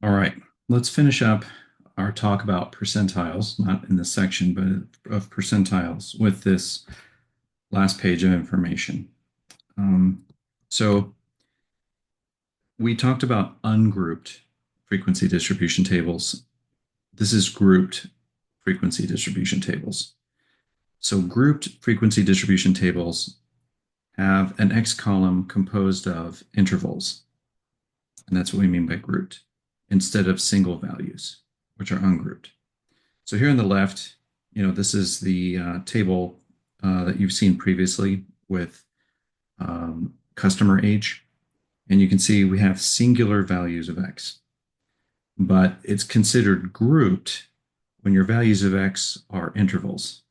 All right, let's finish up our talk about percentiles, not in this section, but of percentiles with this last page of information. So we talked about ungrouped frequency distribution tables. This is grouped frequency distribution tables. So grouped frequency distribution tables have an X column composed of intervals, and that's what we mean by grouped, instead of single values, which are ungrouped. So here on the left, this is the table that you've seen previously with customer age. And you can see we have singular values of X, but it's considered grouped when your values of X are intervals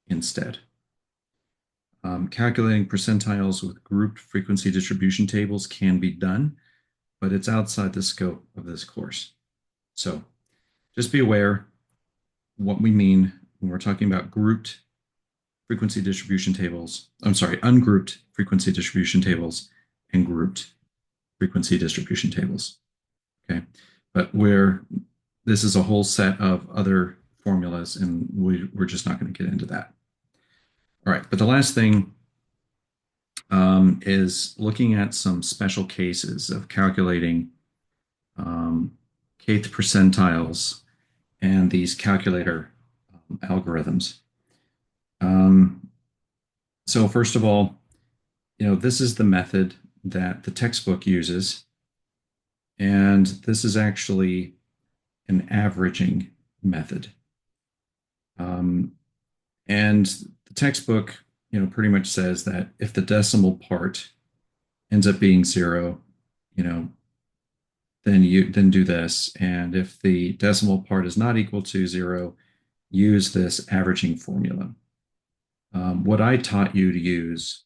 instead. Calculating percentiles with grouped frequency distribution tables can be done, but it's outside the scope of this course. So just be aware what we mean when we're talking about grouped frequency distribution tables. I'm sorry, ungrouped frequency distribution tables and grouped frequency distribution tables. Okay, but this is a whole set of other formulas, and we're just not going to get into that. All right, but the last thing is looking at some special cases of calculating kth percentiles and these calculator algorithms. So first of all, this is the method that the textbook uses, and this is actually an averaging method. And the textbook, pretty much says that if the decimal part ends up being 0, then do this. And if the decimal part is not equal to 0, use this averaging formula. What I taught you to use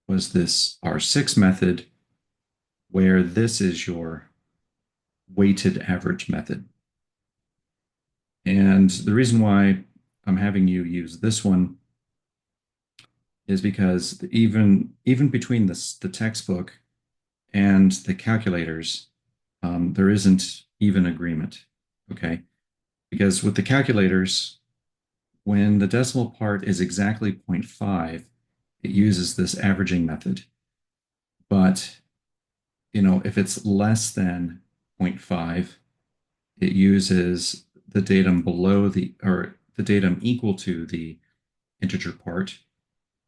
was this R6 method, where this is your weighted average method. And the reason why I'm having you use this one is because even between the textbook and the calculators, there isn't even agreement, okay? Because with the calculators, when the decimal part is exactly 0.5, it uses this averaging method. But, if it's less than 0.5, it uses the datum the datum equal to the integer part.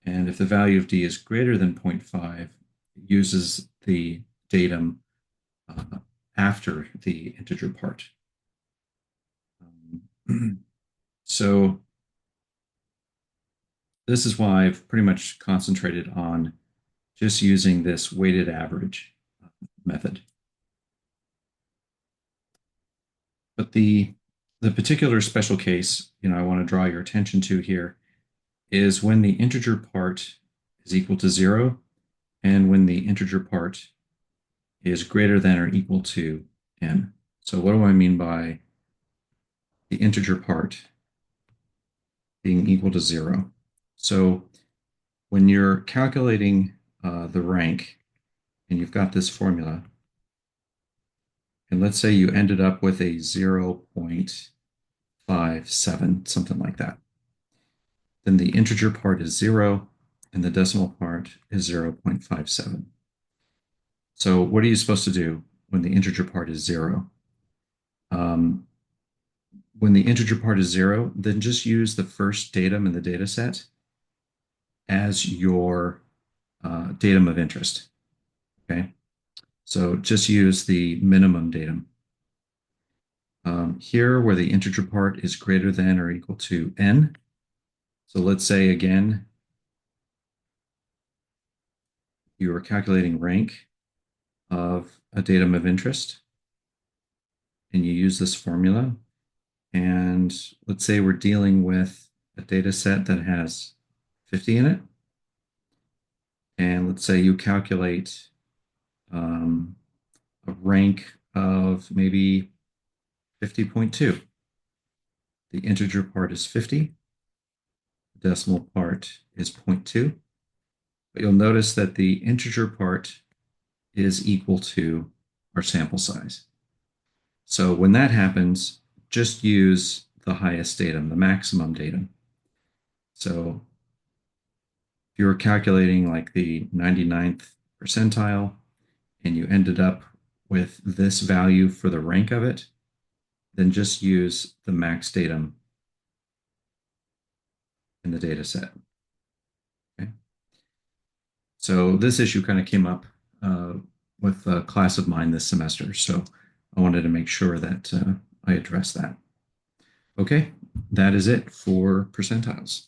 And if the value of d is greater than 0.5, it uses the datum after the integer part. So this is why I've pretty much concentrated on just using this weighted average method. But the particular special case, I want to draw your attention to here is when the integer part is equal to 0 and when the integer part is greater than or equal to n. So what do I mean by the integer part being equal to 0? So when you're calculating the rank and you've got this formula, and let's say you ended up with a 0.57, something like that, then the integer part is 0 and the decimal part is 0.57. So what are you supposed to do when the integer part is 0? When the integer part is 0, then just use the first datum in the data set as your datum of interest, okay? So just use the minimum datum. Here, where the integer part is greater than or equal to n, so let's say again, you are calculating rank of a datum of interest, and you use this formula. And let's say we're dealing with a data set that has 50 in it. And let's say you calculate a rank of maybe 50.2. The integer part is 50. The decimal part is 0.2. But you'll notice that the integer part is equal to our sample size. So when that happens, just use the highest datum, the maximum datum. So if you were calculating like the 99th percentile and you ended up with this value for the rank of it, then just use the max datum in the data set. Okay. So this issue kind of came up with a class of mine this semester. So I wanted to make sure that I addressed that. Okay, that is it for percentiles.